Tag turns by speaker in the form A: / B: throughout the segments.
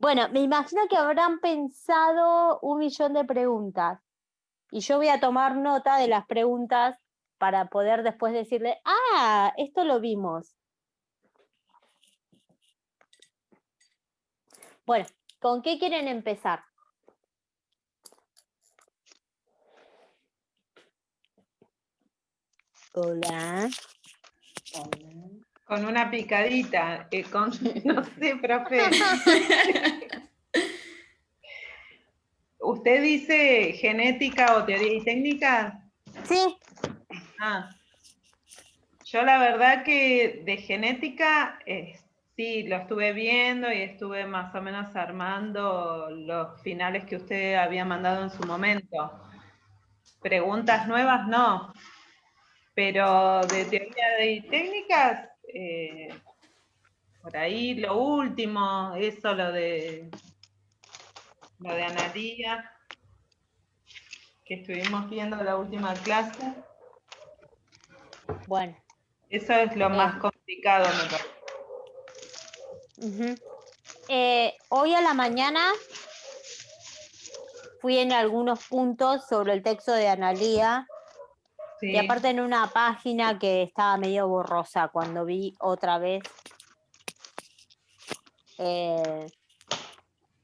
A: Bueno, me imagino que habrán pensado 1.000.000 de preguntas. Y yo voy a tomar nota de las preguntas para poder después decirle, esto lo vimos. Bueno, ¿con qué quieren empezar? Hola.
B: Con una picadita, no sé, profe. ¿Usted dice genética o teoría y técnica?
A: Sí.
B: Yo la verdad que de genética sí, lo estuve viendo y estuve más o menos armando los finales que usted había mandado en su momento. Preguntas nuevas no, pero de teoría y técnicas, por ahí lo último, eso lo de Analía, que estuvimos viendo la última clase.
A: Bueno.
B: Eso es lo más complicado, me parece.
A: Hoy a la mañana fui en algunos puntos sobre el texto de Analía, sí. Y aparte en una página que estaba medio borrosa cuando vi otra vez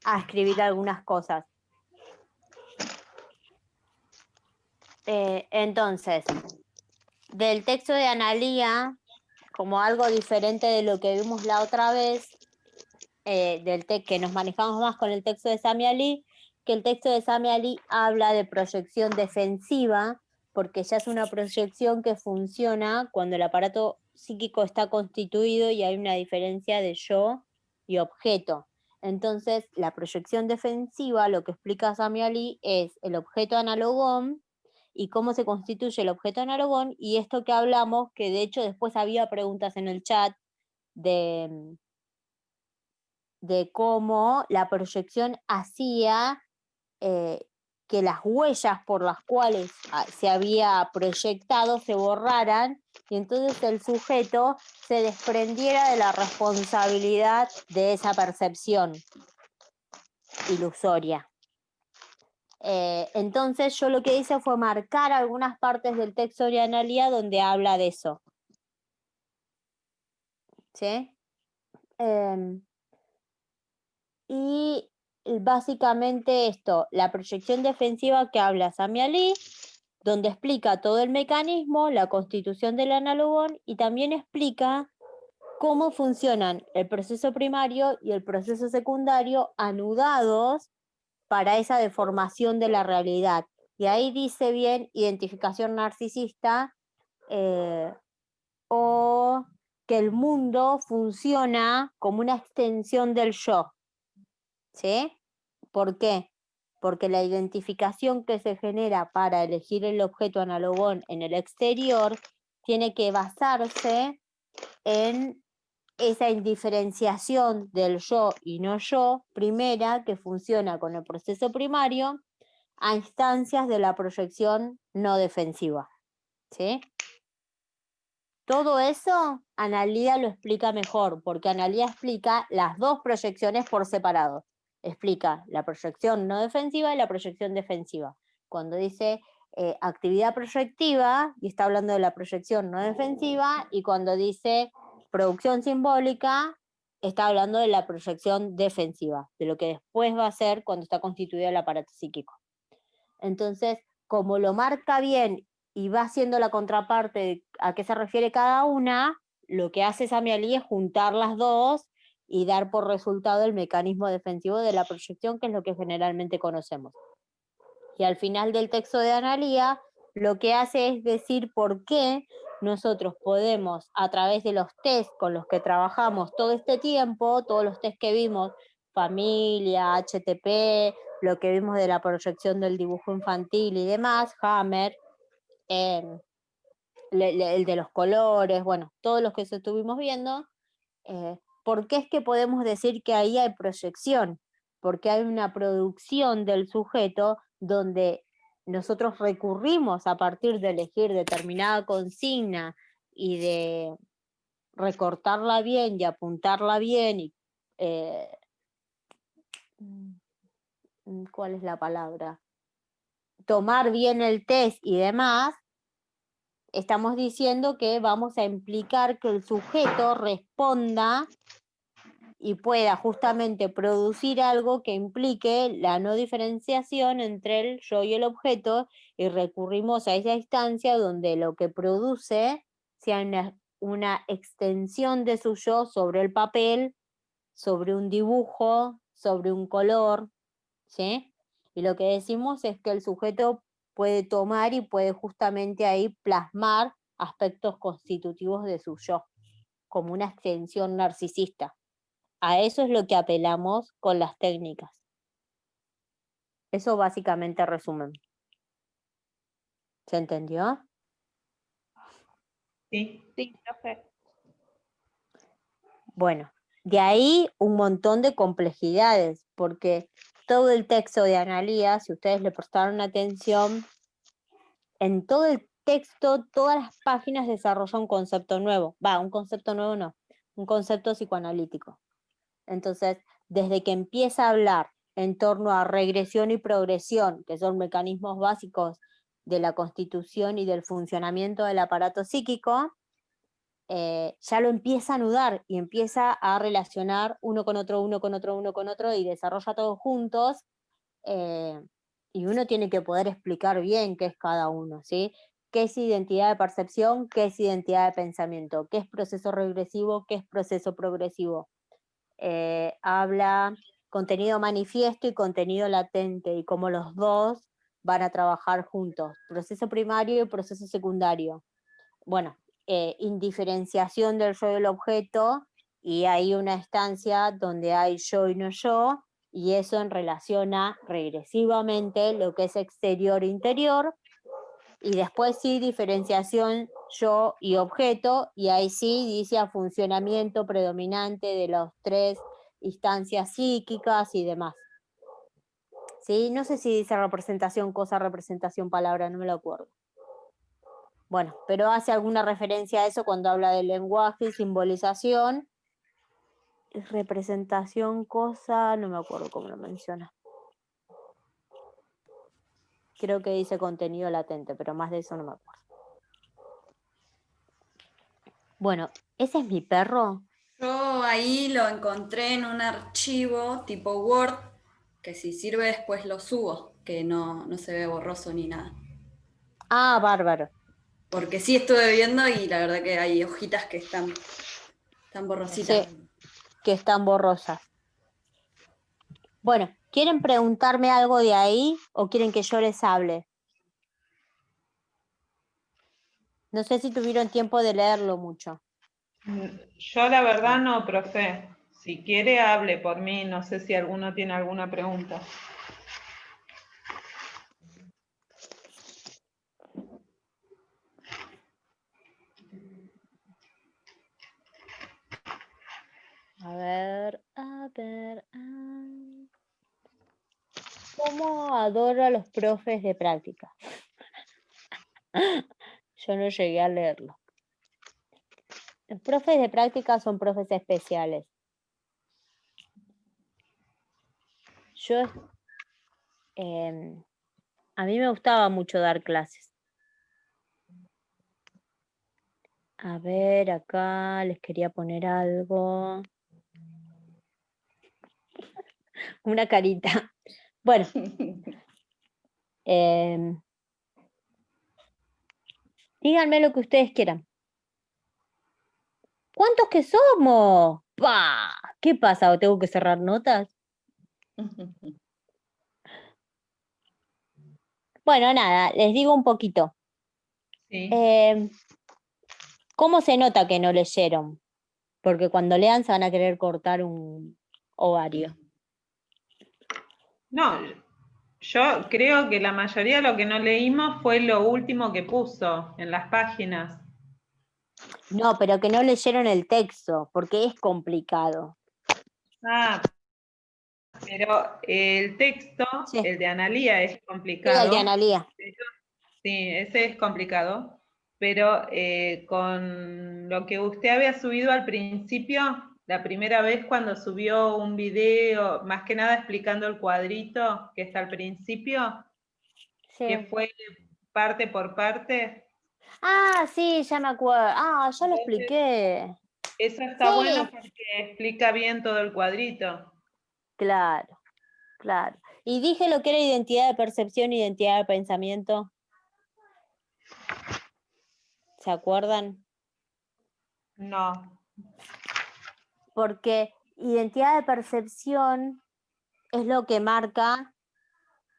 A: a escribir algunas cosas. Entonces, del texto de Analía, como algo diferente de lo que vimos la otra vez, que nos manejamos más con el texto de Sami Ali, que el texto de Sami Ali habla de proyección defensiva, porque ya es una proyección que funciona cuando el aparato psíquico está constituido y hay una diferencia de yo y objeto. Entonces, la proyección defensiva, lo que explica Sami Ali, es el objeto analogón y cómo se constituye el objeto analogón, y esto que hablamos, que de hecho después había preguntas en el chat de cómo la proyección hacía que las huellas por las cuales se había proyectado se borraran y entonces el sujeto se desprendiera de la responsabilidad de esa percepción ilusoria. Entonces yo lo que hice fue marcar algunas partes del texto de Analía donde habla de eso. ¿Sí? Y básicamente esto, la proyección defensiva que habla Sami Ali, donde explica todo el mecanismo, la constitución del analogón y también explica cómo funcionan el proceso primario y el proceso secundario anudados para esa deformación de la realidad. Y ahí dice bien identificación narcisista o que el mundo funciona como una extensión del yo. ¿Sí? ¿Por qué? Porque la identificación que se genera para elegir el objeto analogón en el exterior tiene que basarse en esa indiferenciación del yo y no yo, primera, que funciona con el proceso primario, a instancias de la proyección no defensiva. ¿Sí? Todo eso Analía lo explica mejor, porque Analía explica las dos proyecciones por separado. Explica la proyección no defensiva y la proyección defensiva. Cuando dice actividad proyectiva, y está hablando de la proyección no defensiva, y cuando dice producción simbólica, está hablando de la proyección defensiva, de lo que después va a ser cuando está constituido el aparato psíquico. Entonces, como lo marca bien y va haciendo la contraparte de a qué se refiere cada una, lo que hace Sami Ali es juntar las dos y dar por resultado el mecanismo defensivo de la proyección, que es lo que generalmente conocemos. Y al final del texto de Analía, lo que hace es decir por qué nosotros podemos, a través de los test con los que trabajamos todo este tiempo, todos los test que vimos, familia, HTP, lo que vimos de la proyección del dibujo infantil y demás, Hammer, el de los colores, bueno, todos los que estuvimos viendo, ¿por qué es que podemos decir que ahí hay proyección? Porque hay una producción del sujeto donde nosotros recurrimos a partir de elegir determinada consigna y de recortarla bien y apuntarla bien y ¿cuál es la palabra? Tomar bien el test y demás, estamos diciendo que vamos a implicar que el sujeto responda y pueda justamente producir algo que implique la no diferenciación entre el yo y el objeto, y recurrimos a esa instancia donde lo que produce sea una extensión de su yo sobre el papel, sobre un dibujo, sobre un color, ¿sí? Y lo que decimos es que el sujeto puede tomar y puede justamente ahí plasmar aspectos constitutivos de su yo, como una extensión narcisista. A eso es lo que apelamos con las técnicas. Eso básicamente resumen. ¿Se entendió?
B: Sí.
C: Sí, profe.
A: Bueno, de ahí un montón de complejidades, porque todo el texto de Analía, si ustedes le prestaron atención, en todo el texto, todas las páginas desarrollan un concepto nuevo. Un concepto nuevo no, un concepto psicoanalítico. Entonces, desde que empieza a hablar en torno a regresión y progresión, que son mecanismos básicos de la constitución y del funcionamiento del aparato psíquico, ya lo empieza a anudar y empieza a relacionar uno con otro, uno con otro, uno con otro, y desarrolla todos juntos, y uno tiene que poder explicar bien qué es cada uno, ¿sí? ¿Qué es identidad de percepción? ¿Qué es identidad de pensamiento? ¿Qué es proceso regresivo? ¿Qué es proceso progresivo? Habla contenido manifiesto y contenido latente, y cómo los dos van a trabajar juntos, proceso primario y proceso secundario. Bueno, indiferenciación del yo y del objeto, y hay una instancia donde hay yo y no yo, y eso en relación a regresivamente lo que es exterior e interior, y después sí diferenciación yo y objeto, y ahí sí dice a funcionamiento predominante de las tres instancias psíquicas y demás. ¿Sí? No sé si dice representación cosa, representación palabra, no me lo acuerdo. Bueno, pero hace alguna referencia a eso cuando habla de lenguaje y simbolización. Representación cosa, no me acuerdo cómo lo menciona. Creo que dice contenido latente, pero más de eso no me acuerdo. Bueno, ese es mi perro.
D: Yo ahí lo encontré en un archivo tipo Word, que si sirve después lo subo, que no se ve borroso ni nada.
A: Ah, bárbaro.
D: Porque sí estuve viendo y la verdad que hay hojitas que están borrositas.
A: Sí, que están borrosas. Bueno, ¿quieren preguntarme algo de ahí o quieren que yo les hable? No sé si tuvieron tiempo de leerlo mucho.
B: Yo la verdad no, profe. Si quiere, hable por mí. No sé si alguno tiene alguna pregunta.
A: A ver. ¿Cómo adoro a los profes de práctica? Yo no llegué a leerlo. Los profes de práctica son profes especiales. A mí me gustaba mucho dar clases. A ver, acá les quería poner algo. Una carita. Bueno. Díganme lo que ustedes quieran. ¿Cuántos que somos? ¡Pah! ¿Qué pasa? ¿O tengo que cerrar notas? Bueno, nada, les digo un poquito.
B: Sí.
A: ¿Cómo se nota que no leyeron? Porque cuando lean se van a querer cortar un ovario.
B: No, yo creo que la mayoría de lo que no leímos fue lo último que puso en las páginas.
A: No, pero que no leyeron el texto, porque es complicado.
B: Ah, pero el texto,
A: Sí.
B: el de Analía, es
A: Sí,
B: complicado.
A: el de Analía.
B: Sí, ese es complicado. Pero con lo que usted había subido al principio, la primera vez cuando subió un video, más que nada explicando el cuadrito que está al principio, que
A: Sí.
B: fue parte por parte.
A: Ah, sí, ya me acuerdo. Ah, ya lo
B: Entonces,
A: expliqué.
B: eso está bueno
A: Sí,
B: porque explica bien todo el cuadrito.
A: claro, claro. Y dije lo que era identidad de percepción, identidad de pensamiento. ¿Se acuerdan?
B: No.
A: Porque identidad de percepción es lo que marca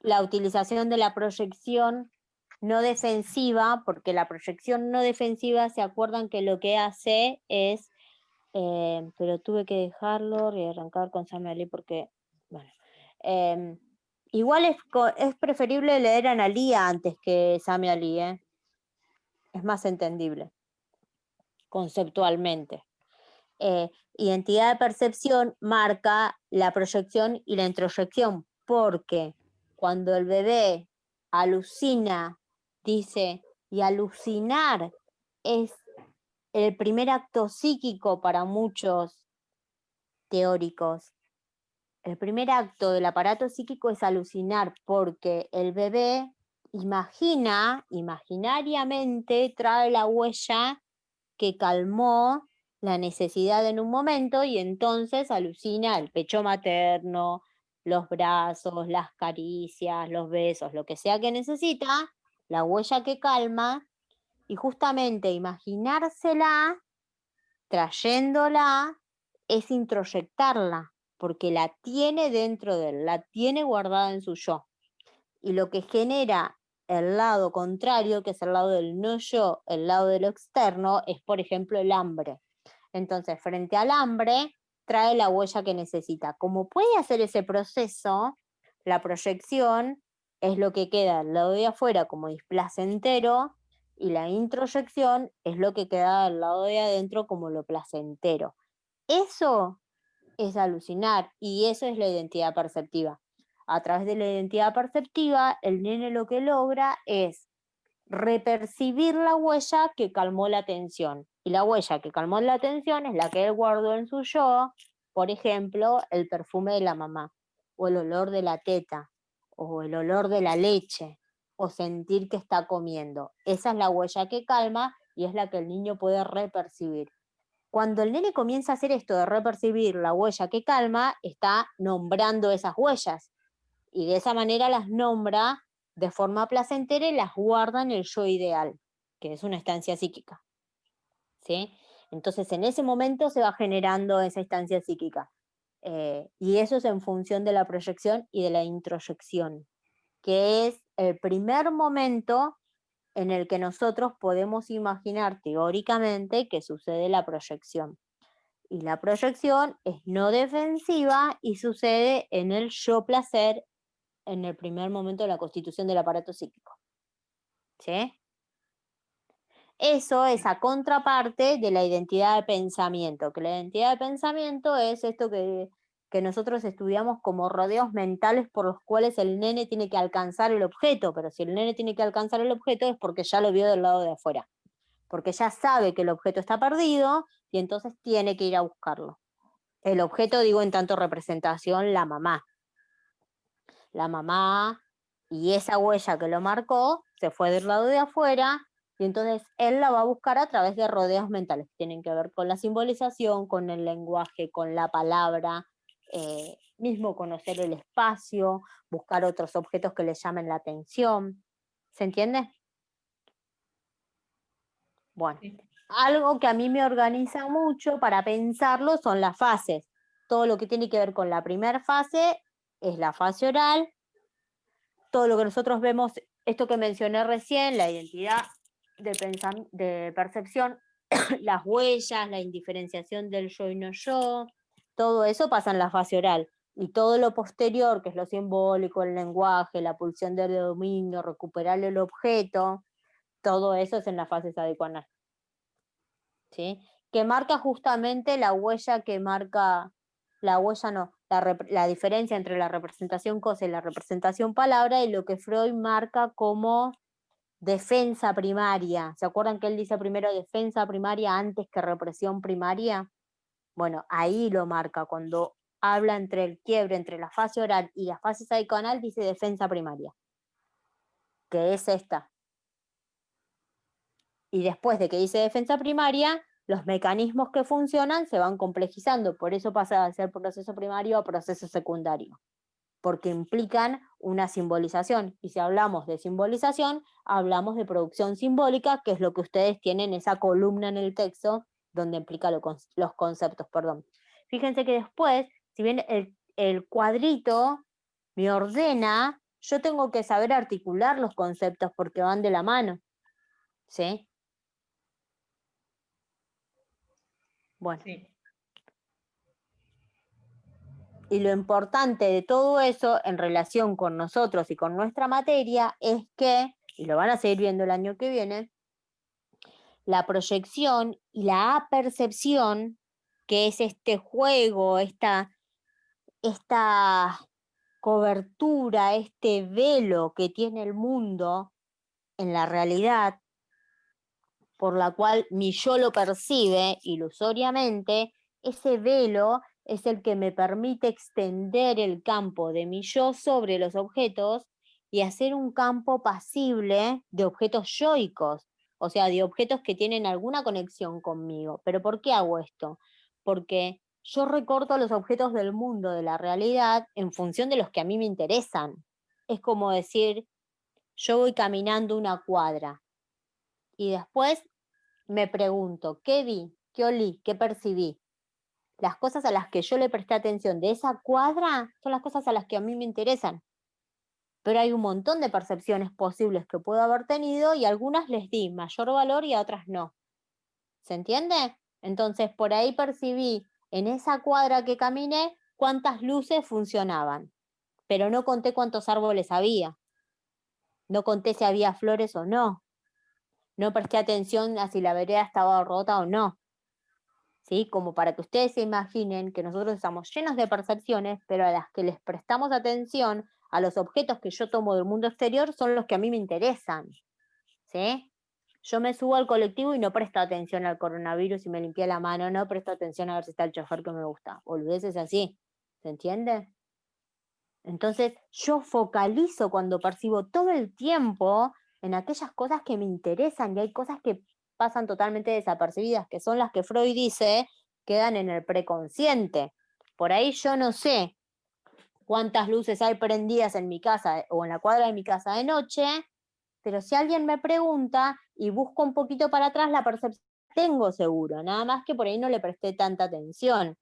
A: la utilización de la proyección no defensiva, porque la proyección no defensiva, ¿se acuerdan que lo que hace es, pero tuve que dejarlo y arrancar con Samuel porque, bueno, igual es preferible leer a Analía antes que Sami Ali, es más entendible conceptualmente. Identidad de percepción marca la proyección y la introyección, porque cuando el bebé alucina, dice, y alucinar es el primer acto psíquico para muchos teóricos. El primer acto del aparato psíquico es alucinar, porque el bebé imaginariamente trae la huella que calmó la necesidad en un momento y entonces alucina el pecho materno, los brazos, las caricias, los besos, lo que sea que necesita, la huella que calma, y justamente imaginársela, trayéndola, es introyectarla, porque la tiene dentro de él, la tiene guardada en su yo. Y lo que genera el lado contrario, que es el lado del no yo, el lado de lo externo, es por ejemplo el hambre. Entonces, frente al hambre, trae la huella que necesita. Como puede hacer ese proceso, la proyección es lo que queda al lado de afuera como displacentero y la introyección es lo que queda al lado de adentro como lo placentero. Eso es alucinar y eso es la identidad perceptiva. A través de la identidad perceptiva, el nene lo que logra es repercibir la huella que calmó la tensión. Y la huella que calmó la tensión es la que él guardó en su yo, por ejemplo, el perfume de la mamá, o el olor de la teta, o el olor de la leche, o sentir que está comiendo. Esa es la huella que calma y es la que el niño puede repercibir. Cuando el nene comienza a hacer esto de repercibir la huella que calma, está nombrando esas huellas y de esa manera las nombra de forma placentera y las guarda en el yo ideal, que es una estancia psíquica. ¿Sí? Entonces en ese momento se va generando esa instancia psíquica. Y eso es en función de la proyección y de la introyección, que es el primer momento en el que nosotros podemos imaginar teóricamente que sucede la proyección. Y la proyección es no defensiva y sucede en el yo placer en el primer momento de la constitución del aparato psíquico. ¿Sí? Eso es a contraparte de la identidad de pensamiento, que la identidad de pensamiento es esto que nosotros estudiamos como rodeos mentales por los cuales el nene tiene que alcanzar el objeto, pero si el nene tiene que alcanzar el objeto es porque ya lo vio del lado de afuera, porque ya sabe que el objeto está perdido y entonces tiene que ir a buscarlo. El objeto, digo, en tanto representación, la mamá. La mamá y esa huella que lo marcó se fue del lado de afuera y entonces él la va a buscar a través de rodeos mentales que tienen que ver con la simbolización, con el lenguaje, con la palabra, mismo conocer el espacio, buscar otros objetos que le llamen la atención. ¿Se entiende? Bueno,
B: Sí.
A: algo que a mí me organiza mucho para pensarlo son las fases. Todo lo que tiene que ver con la primera fase es la fase oral. Todo lo que nosotros vemos, esto que mencioné recién, la identidad de percepción, las huellas, la indiferenciación del yo y no yo, todo eso pasa en la fase oral. Y todo lo posterior, que es lo simbólico, el lenguaje, la pulsión del dominio, recuperar el objeto, todo eso es en la fase sadicoanal. ¿Sí? Que marca justamente la huella que marca, la huella no, la diferencia entre la representación cosa y la representación palabra y lo que Freud marca como defensa primaria. ¿Se acuerdan que él dice primero defensa primaria antes que represión primaria? Bueno, ahí lo marca, cuando habla entre el quiebre entre la fase oral y la fase psicoanal, dice defensa primaria, que es esta. Y después de que dice defensa primaria, los mecanismos que funcionan se van complejizando, por eso pasa de ser proceso primario a proceso secundario, porque implican una simbolización, y si hablamos de simbolización, hablamos de producción simbólica, que es lo que ustedes tienen, esa columna en el texto, donde implica los conceptos, perdón. Fíjense que después, si bien el cuadrito me ordena, yo tengo que saber articular los conceptos porque van de la mano, ¿sí? Bueno.
B: Sí.
A: Y lo importante de todo eso en relación con nosotros y con nuestra materia es que, y lo van a seguir viendo el año que viene, la proyección y la apercepción, que es este juego, esta cobertura, este velo que tiene el mundo en la realidad, por la cual mi yo lo percibe ilusoriamente, ese velo es el que me permite extender el campo de mi yo sobre los objetos y hacer un campo pasible de objetos yoicos, o sea, de objetos que tienen alguna conexión conmigo. ¿Pero por qué hago esto? Porque yo recorto los objetos del mundo, de la realidad, en función de los que a mí me interesan. Es como decir, yo voy caminando una cuadra y después me pregunto, ¿qué vi? ¿Qué olí? ¿Qué percibí? Las cosas a las que yo le presté atención de esa cuadra son las cosas a las que a mí me interesan. Pero hay un montón de percepciones posibles que puedo haber tenido y a algunas les di mayor valor y a otras no. ¿Se entiende? Entonces, por ahí percibí en esa cuadra que caminé cuántas luces funcionaban, pero no conté cuántos árboles había. No conté si había flores o no. No presté atención a si la vereda estaba rota o no. ¿Sí? Como para que ustedes se imaginen que nosotros estamos llenos de percepciones, pero a las que les prestamos atención, a los objetos que yo tomo del mundo exterior, son los que a mí me interesan, ¿sí? Yo me subo al colectivo y no presto atención al coronavirus y me limpié la mano, no presto atención a ver si está el chofer que me gusta. Boludeces así, ¿se entiende? Entonces yo focalizo cuando percibo todo el tiempo en aquellas cosas que me interesan y hay cosas que pasan totalmente desapercibidas, que son las que Freud dice quedan en el preconsciente. Por ahí yo no sé cuántas luces hay prendidas en mi casa o en la cuadra de mi casa de noche, pero si alguien me pregunta y busco un poquito para atrás, la percepción tengo seguro, nada más que por ahí no le presté tanta atención.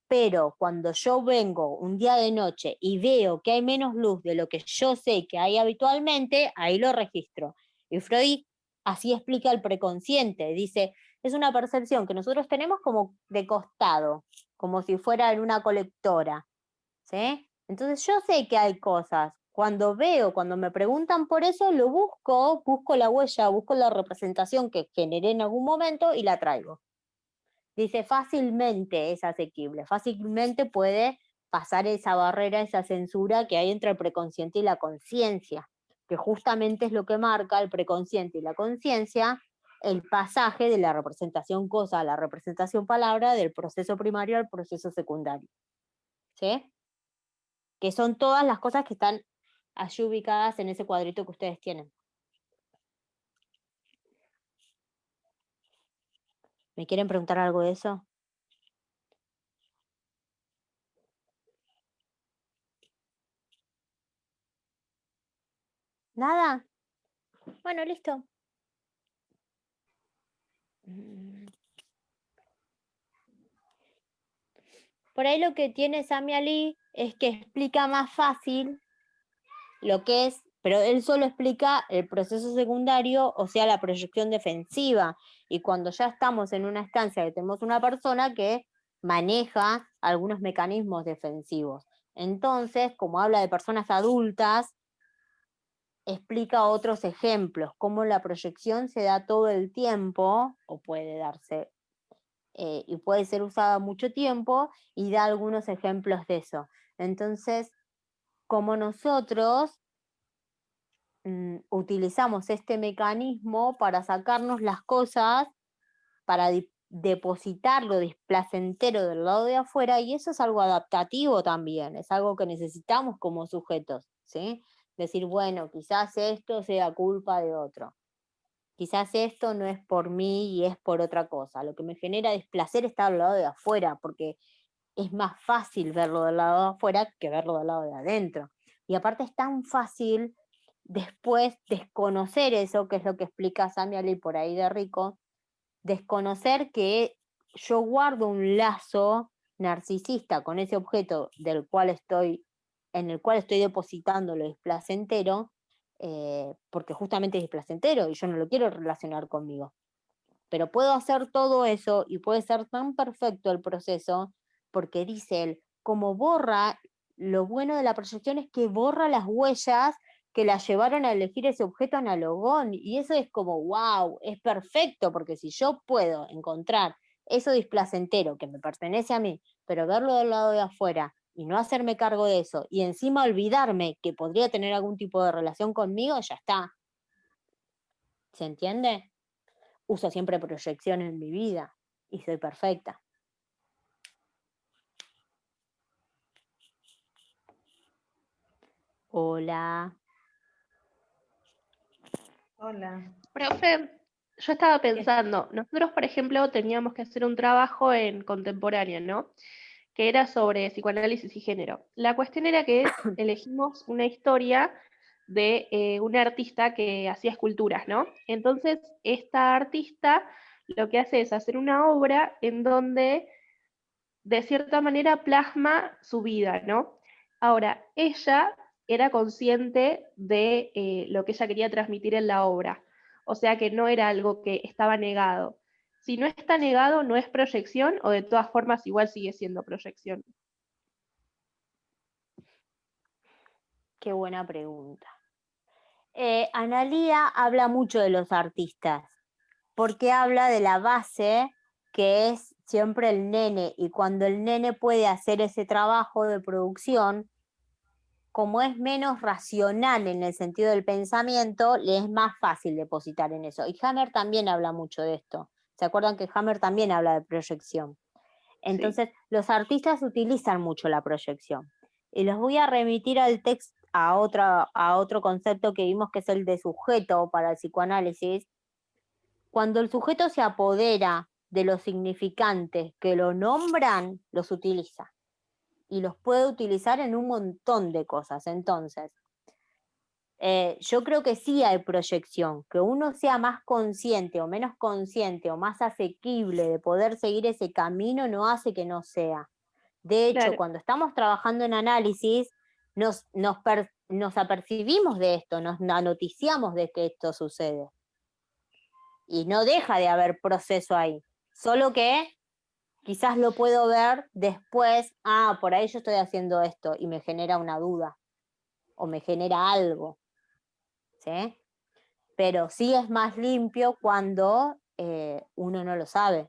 A: Pero cuando yo vengo un día de noche y veo que hay menos luz de lo que yo sé que hay habitualmente, ahí lo registro. Y Freud así explica el preconsciente. Dice, es una percepción que nosotros tenemos como de costado, como si fuera en una colectora. ¿Sí? Entonces yo sé que hay cosas. Cuando veo, cuando me preguntan por eso, lo busco la huella, busco la representación que generé en algún momento y la traigo. Dice, fácilmente es asequible, fácilmente puede pasar esa barrera, esa censura que hay entre el preconsciente y la conciencia, que justamente es lo que marca el preconsciente y la conciencia, el pasaje de la representación cosa a la representación palabra, del proceso primario al proceso secundario. ¿Sí? Que son todas las cosas que están allí ubicadas en ese cuadrito que ustedes tienen. ¿Me quieren preguntar algo de eso? ¿Nada? Bueno, listo. Por ahí lo que tiene Sami Ali es que explica más fácil lo que es, pero él solo explica el proceso secundario, o sea, la proyección defensiva. Y cuando ya estamos en una estancia que tenemos una persona que maneja algunos mecanismos defensivos. Entonces, como habla de personas adultas, explica otros ejemplos, cómo la proyección se da todo el tiempo, o puede darse, y puede ser usada mucho tiempo, y da algunos ejemplos de eso. Entonces, como nosotros utilizamos este mecanismo para sacarnos las cosas, para depositar lo displacentero del lado de afuera, y eso es algo adaptativo también, es algo que necesitamos como sujetos, ¿sí? Decir, bueno, quizás esto sea culpa de otro, quizás esto no es por mí y es por otra cosa. Lo que me genera displacer está al lado de afuera, porque es más fácil verlo del lado de afuera que verlo del lado de adentro. Y aparte es tan fácil después desconocer eso, que es lo que explica Sami Ali por ahí de Rico, desconocer que yo guardo un lazo narcisista con ese objeto en el cual estoy depositando lo displacentero, porque justamente es displacentero y yo no lo quiero relacionar conmigo. Pero puedo hacer todo eso y puede ser tan perfecto el proceso, porque dice él, como borra, lo bueno de la proyección es que borra las huellas que la llevaron a elegir ese objeto analogón, y eso es como, wow, es perfecto, porque si yo puedo encontrar eso displacentero que me pertenece a mí, pero verlo del lado de afuera y no hacerme cargo de eso, y encima olvidarme que podría tener algún tipo de relación conmigo, ya está. ¿Se entiende? Uso siempre proyección en mi vida y soy perfecta. Hola.
B: Hola.
C: Profe, yo estaba pensando, nosotros, por ejemplo, teníamos que hacer un trabajo en contemporánea, ¿no? Que era sobre psicoanálisis y género. La cuestión era que elegimos una historia de una artista que hacía esculturas, ¿no? Entonces, esta artista lo que hace es hacer una obra en donde, de cierta manera, plasma su vida, ¿no? Ahora, ella era consciente de lo que ella quería transmitir en la obra, o sea que no era algo que estaba negado. Si no está negado, no es proyección, o de todas formas igual sigue siendo proyección.
A: Qué buena pregunta. Analía habla mucho de los artistas, porque habla de la base que es siempre el nene, y cuando el nene puede hacer ese trabajo de producción, como es menos racional en el sentido del pensamiento, le es más fácil depositar en eso. Y Hammer también habla mucho de esto. ¿Se acuerdan que Hammer también habla de proyección? Entonces, los artistas utilizan mucho la proyección. Y los voy a remitir al texto, a otro concepto que vimos, que es el de sujeto para el psicoanálisis. Cuando el sujeto se apodera de los significantes que lo nombran, los utiliza. Y los puede utilizar en un montón de cosas. Entonces, yo creo que sí hay proyección, que uno sea más consciente o menos consciente o más asequible de poder seguir ese camino no hace que no sea. De hecho,
C: Claro.
A: cuando estamos trabajando en análisis, nos apercibimos de esto, nos noticiamos de que esto sucede. Y no deja de haber proceso ahí. Solo que quizás lo puedo ver después, por ahí yo estoy haciendo esto, y me genera una duda, o me genera algo, ¿sí? Pero sí es más limpio cuando uno no lo sabe.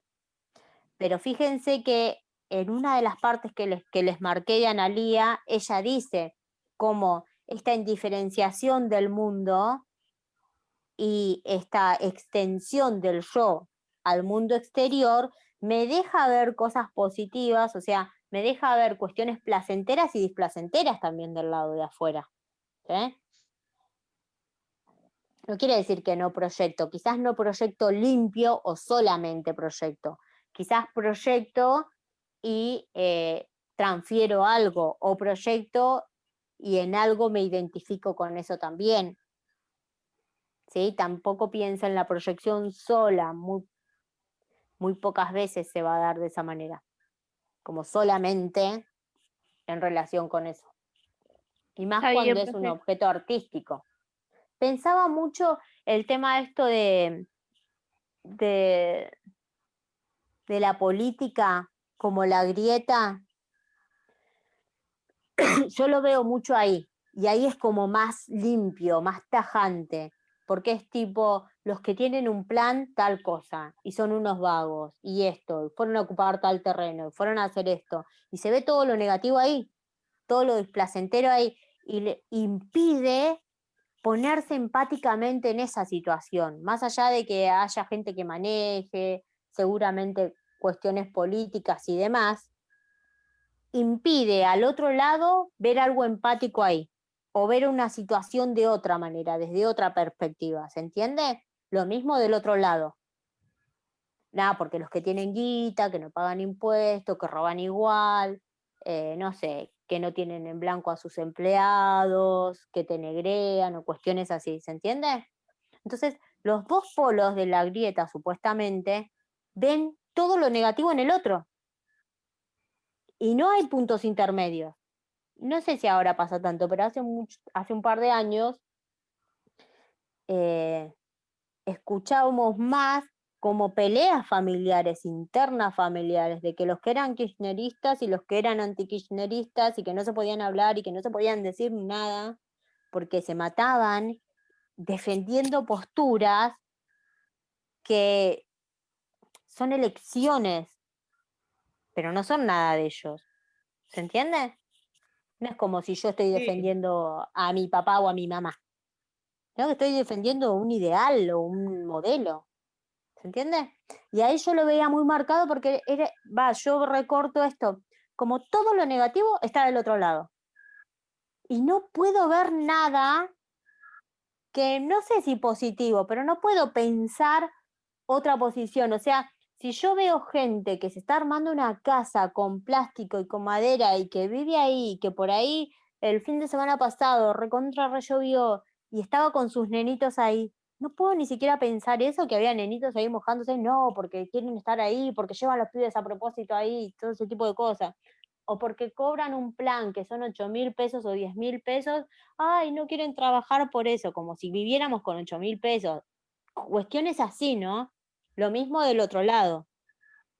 A: Pero fíjense que en una de las partes que les marqué de Analía, ella dice cómo esta indiferenciación del mundo y esta extensión del yo al mundo exterior me deja ver cosas positivas, o sea, me deja ver cuestiones placenteras y displacenteras también del lado de afuera. ¿Sí? No quiere decir que no proyecto, quizás no proyecto limpio o solamente proyecto, quizás proyecto y transfiero algo, o proyecto y en algo me identifico con eso también. ¿Sí? Tampoco piensa en la proyección sola, muy pocas veces se va a dar de esa manera, como solamente en relación con eso. Y más
C: Está
A: cuando
C: bien,
A: es un
C: profe.
A: objeto artístico. Pensaba mucho el tema esto de la política como la grieta, yo lo veo mucho ahí, y ahí es como más limpio, más tajante, porque es tipo, los que tienen un plan, tal cosa, y son unos vagos, y esto, y fueron a ocupar tal terreno, y fueron a hacer esto, y se ve todo lo negativo ahí, todo lo displacentero ahí, y le impide ponerse empáticamente en esa situación, más allá de que haya gente que maneje, seguramente cuestiones políticas y demás, impide al otro lado ver algo empático ahí, o ver una situación de otra manera, desde otra perspectiva, ¿se entiende? Lo mismo del otro lado. Nada, porque los que tienen guita, que no pagan impuestos, que roban igual, no sé, que no tienen en blanco a sus empleados, que te negrean o cuestiones así, ¿se entiende? Entonces, los dos polos de la grieta, supuestamente, ven todo lo negativo en el otro. Y no hay puntos intermedios. No sé si ahora pasa tanto, pero hace un par de años escuchábamos más como peleas familiares, internas familiares, de que los que eran kirchneristas y los que eran antikirchneristas y que no se podían hablar y que no se podían decir nada porque se mataban defendiendo posturas que son elecciones, pero no son nada de ellos. ¿Se entiende? No es como si yo estoy
B: Sí,
A: defendiendo a mi papá o a mi mamá. No, que estoy defendiendo un ideal o un modelo. ¿Se entiende? Y ahí yo lo veía muy marcado porque yo recorto esto, como todo lo negativo está del otro lado. Y no puedo ver nada que no sé si positivo, pero no puedo pensar otra posición. O sea, si yo veo gente que se está armando una casa con plástico y con madera y que vive ahí, y que por ahí el fin de semana pasado recontra re llovió y estaba con sus nenitos ahí, no puedo ni siquiera pensar eso, que había nenitos ahí mojándose, no, porque quieren estar ahí, porque llevan los pibes a propósito ahí, todo ese tipo de cosas. O porque cobran un plan que son 8.000 pesos o 10.000 pesos, ay, no quieren trabajar por eso, como si viviéramos con 8.000 pesos. Cuestiones así, ¿no? Lo mismo del otro lado.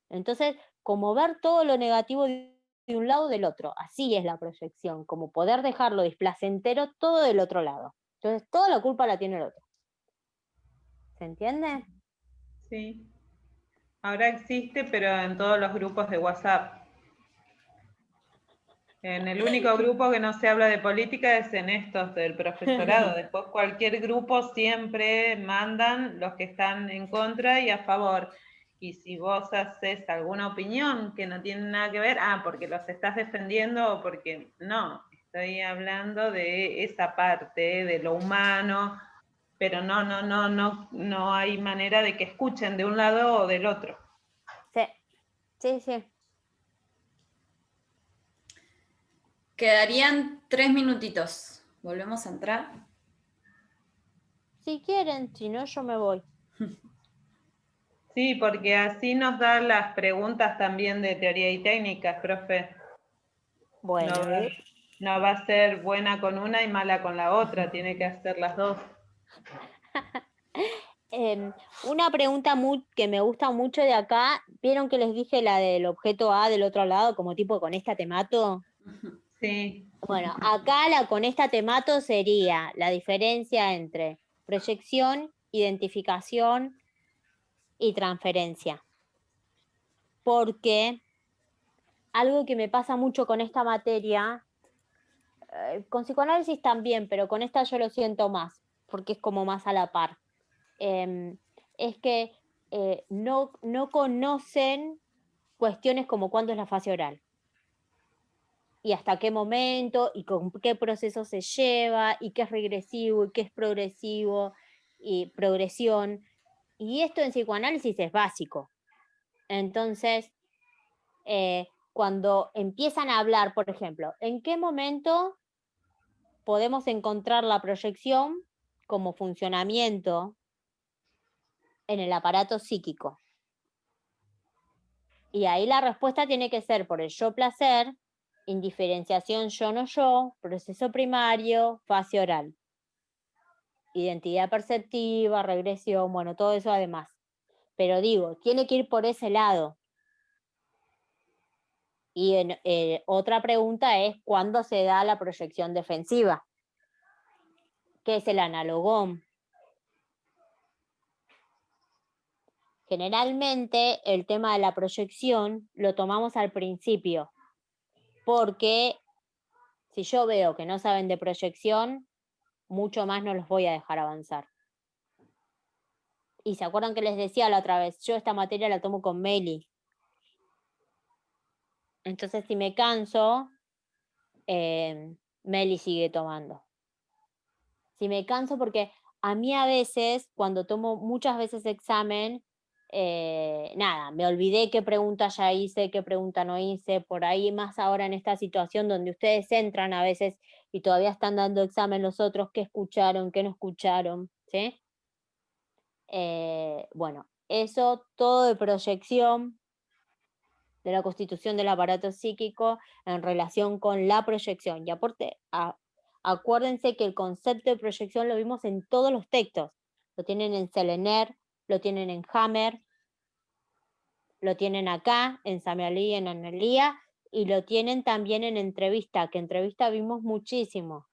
A: Entonces, como ver todo lo negativo de un lado o del otro, así es la proyección, como poder dejarlo displacentero todo del otro lado. Entonces, toda la culpa la tiene el otro. ¿Se entiende?
B: sí. Ahora existe, pero en todos los grupos de WhatsApp. En el único grupo que no se habla de política es en estos del profesorado. Después cualquier grupo siempre mandan los que están en contra y a favor. Y si vos haces alguna opinión que no tiene nada que ver, porque los estás defendiendo o porque no, estoy hablando de esa parte, de lo humano, pero no hay manera de que escuchen de un lado o del otro.
A: Sí, sí, sí.
D: Quedarían 3 minutitos. ¿Volvemos a entrar?
A: Si quieren, si no, yo me voy.
B: Sí, porque así nos da las preguntas también de teoría y técnicas, profe.
A: Bueno,
B: No va a ser buena con una y mala con la otra, tiene que hacer las dos.
A: una pregunta que me gusta mucho de acá, ¿vieron que les dije la del objeto A del otro lado, como tipo con esta te mato?
B: Sí,
A: Bueno, acá la con esta te mato sería la diferencia entre proyección, identificación y transferencia. Porque algo que me pasa mucho con esta materia, con psicoanálisis también, pero con esta yo lo siento más, porque es como más a la par, es que no conocen cuestiones como cuándo es la fase oral y hasta qué momento y con qué proceso se lleva y qué es regresivo y qué es progresivo y progresión. Y esto en psicoanálisis es básico. Entonces, cuando empiezan a hablar, por ejemplo, ¿en qué momento podemos encontrar la proyección como funcionamiento en el aparato psíquico? Y ahí la respuesta tiene que ser por el yo-placer, indiferenciación yo-no yo, proceso primario, fase oral, identidad perceptiva, regresión, bueno, todo eso además. Pero digo, tiene que ir por ese lado. Y otra pregunta es, ¿cuándo se da la proyección defensiva? ¿Qué es el analogón? Generalmente el tema de la proyección lo tomamos al principio, porque si yo veo que no saben de proyección, mucho más no los voy a dejar avanzar. Y se acuerdan que les decía la otra vez, yo esta materia la tomo con Meli. Entonces, si me canso, Meli sigue tomando. Si me canso, porque a mí a veces, cuando tomo muchas veces examen, nada, me olvidé qué pregunta ya hice, qué pregunta no hice, por ahí más ahora en esta situación donde ustedes entran a veces y todavía están dando examen los otros, qué escucharon, qué no escucharon, ¿sí? Bueno, eso todo de proyección, de la constitución del aparato psíquico en relación con la proyección. Y acuérdense que el concepto de proyección lo vimos en todos los textos. Lo tienen en Selener, lo tienen en Hammer, lo tienen acá, en Samialí, en Analía, y lo tienen también en entrevista, que entrevista vimos muchísimo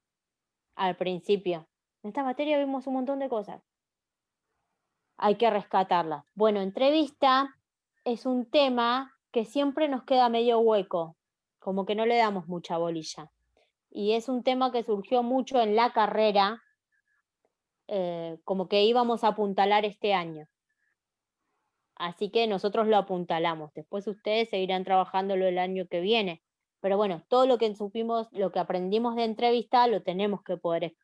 A: al principio. En esta materia vimos un montón de cosas. Hay que rescatarlas. Bueno, entrevista es un tema que siempre nos queda medio hueco, como que no le damos mucha bolilla. Y es un tema que surgió mucho en la carrera, como que íbamos a apuntalar este año. Así que nosotros lo apuntalamos. Después ustedes seguirán trabajándolo el año que viene. Pero bueno, todo lo que supimos, lo que aprendimos de entrevista, lo tenemos que poder